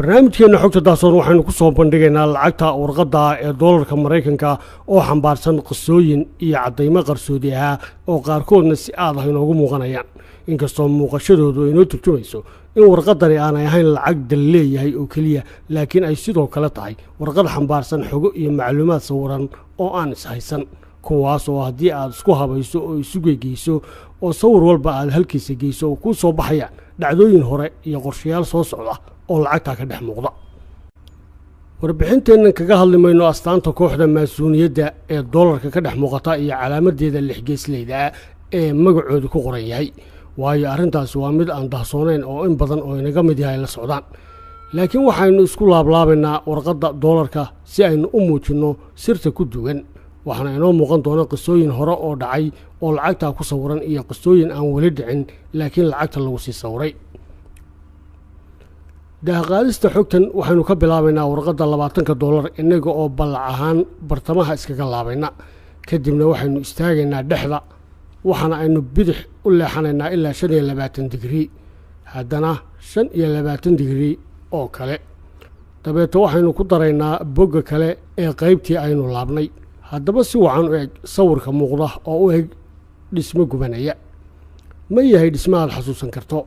barnaamijkeena xogta daasoon waxaynu ku soo bandhigaynaa lacagta warqadda ee doolarka Mareykanka oo xambaarsan qisooyin iyo cadeymo qarsoodi ah oo qaarkoodna si aad ah inoogu muuqanayaan inkastoo muuqashadoodu inoo turjumayso in warqadani aanay ahayn lacag dal leeyahay oo keliya laakiin ay sidoo kale tahay warqad xambaarsan xogo iyo macluumaad sawiran oo aan ishaysan kuwaas oo haddii aad isku habayso oo isu geegeyso oo sawir walba aad halkiisa geyso oo ku soo baxayaan dhacdooyin hore iyo qorshayaal soo socda oo lacagta ka dhex muuqda warbixinteennan kaga hadli mayno astaanta kooxda maasuuniyadda ee doolarka ka dhex muuqata iyo calaamadeeda lixgeesleyda ee magacoodu ku qoran yahay waayo arrintaasi waa mid aan dahsoonayn oo in badan oo inaga mid yahay la socdaan laakiin waxaynu isku laablaabaynaa warqadda doolarka si aynu u muujinno sirta ku duwan waxaana inoo muuqan doona qisooyin hore oo dhacay oo lacagta ku sawiran iyo qisooyin aan weli dhicin laakiin lacagta lagu sii sawiray daaqaadista xogtan waxaynu ka bilaabaynaa warqadda $20 inaga oo ballac ahaan bartamaha iskaga laabayna kadibna waxaynu istaagaynaa dhexda waxaana aynu bidix u leexanaynaa ilaa 25 digrii haddana 25 digrii oo kale dabeeto waxaynu ku daraynaa bogga kale ee qaybtii aynu laabnay haddaba si wacan u eg sawirka muuqda oo u eg dhismo gubanaya ma yahay dhismo aad xasuusan karto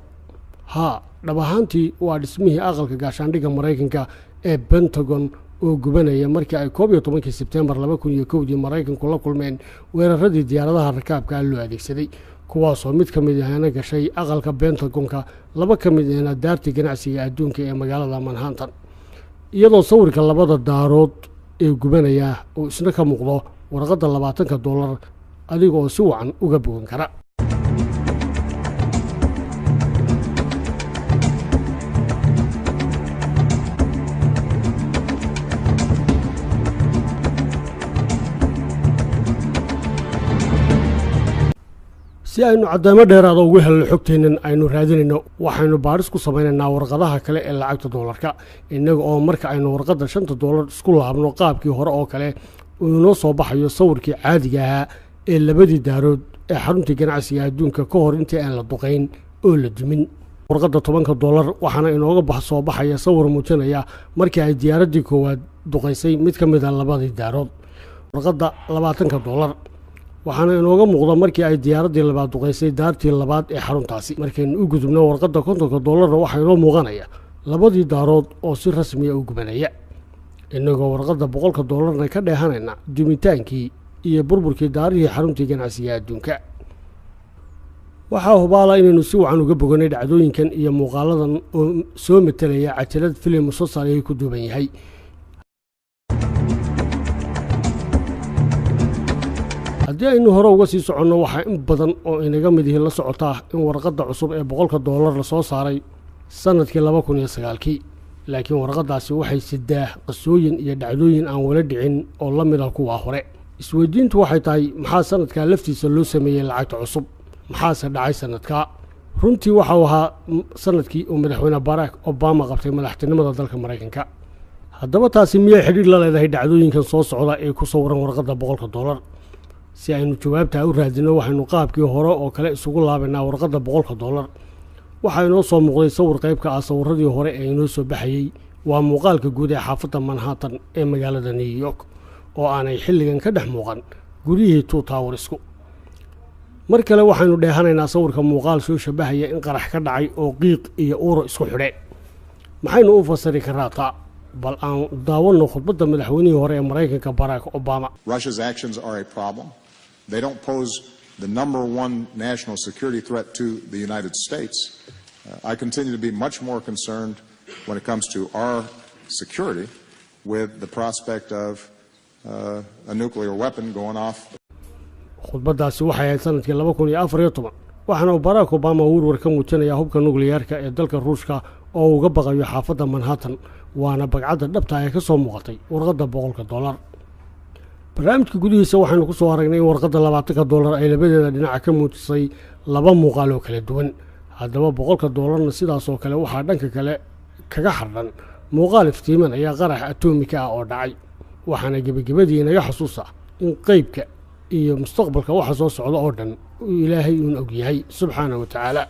haa dhab ahaantii waa dhismihii aqalka gaashaandhigga Mareykanka ee Pentagon oo gubanaya markii ay 11 Sebtembar 2001 Mareykanku la kulmeen weeraradii diyaaradaha rakaabka loo adeegsaday kuwaasoo mid ka mid ahna gashay aqalka Pentagonka laba ka mid ahna daartii ganacsiga adduunka ee magaalada Manhattan iyadoo sawirka labada daarood ee gubanaya oo isna ka muuqdo warqadda $20 adigoo si wacan uga bogan kara si aynu cadeymo dheeraad ugu helno xogteennan aynu raadinayno waxaynu baaris ku samaynaynaa warqadaha kale ee lacagta doolarka inaga oo marka aynu warqadda $5 isku laabno qaabkii hore oo kale uu inoo soo baxayo sawirkii caadiga ahaa ee labadii daarood ee xaruntii ganacsiga adduunka ka hor intii aan la duqayn oo la dumin warqadda $10 waxaana inooga soo baxaya sawir muujinaya markii ay diyaaraddii koowaad duqaysay mid ka mid ah labadii daarood warqadda $20 waxaana inooga muuqda markii ay diyaaraddii labaad duqaysay daartii labaad ee xaruntaasi markaynu u gudubno warqadda $50 waxaa inoo muuqanaya labadii daarood oo si rasmiya u gubanaya inagoo warqadda $100 ka dheehanayna dumitaankii iyo burburkii daarihii xaruntii ganacsiga adduunka waxaa hubaala inaynu si wacan uga boganay dhacdooyinkan iyo muuqaaladan oo soo metelaya cajalad filim musalsal ay ku duuban yahay haddii aynu hore uga sii soconno waxaa in badan oo inaga mid yihiin la socotaa in warqadda cusub ee $100 la soo saaray sanadkii 2009 laakiin warqaddaasi waxay sidaa qisooyin iyo dhacdooyin aan wala dhicin oo la mid ah kuwa hore isweydiintu waxay tahay maxaa sanadka laftiisa loo sameeyay lacagta cusub maxaase dhacay sanadka runtii waxa uu ahaa sanadkii uu madaxweyne Barack Obama qabtay madaxtinimada dalka Mareykanka haddaba taasi miyay xidhiidh la leedahay dhacdooyinkan soo socda ee ku sawiran warqadda $100 si aynu jawaabta u raadino waxaynu qaabkii hore oo kale isugu laabaynaa warqadda $100 waxaa inoo soo muuqday sawir qayb ka ah sawiradii hore ee inoo soo baxayay waa muuqaalka guud ee xaafadda Manhattan ee magaalada New York oo aanay xilligan ka dhex muuqan guryihii Two Towersku mar kale waxaynu dheehanaynaa sawirka muuqaal soo shabahaya in qarax ka dhacay oo qiiq iyo uuro isku xidhay maxaynu u fasiri karaa taa bal aan daawano khudbadda madaxweynihii hore ee Mareykanka Barack Obama Russia's actions are a problem. They don't pose the number one national security threat to the United States. I continue to be much more concerned when it comes to our security with the prospect of a nuclear weapon going off. khudbaddaasi waxay ahayd sanadkii 2014 waxaana Barack Obama warwar ka muujinaya hubka nukliyeerka ee dalka Ruushka oo uga baqayo xaafadda Manhattan waana bagcadda dhabta ay ka soo muuqatay warqadda $100 barnaamijka gudihiisa waxaynu ku soo aragnay in warqadda $20 ay labadeeda dhinac ka muujisay laba muuqaal oo kala duwan haddaba $100na sidaas oo kale waxaa dhanka kale kaga xardhan muuqaal iftiimanaya qarax atomika ah oo dhacay waxaana gebagabadii naga xasuusa in qaybka iyo mustaqbalka waxa soo socda oo dhan ilaahay uu og yahay subxaanahu wa ta'aala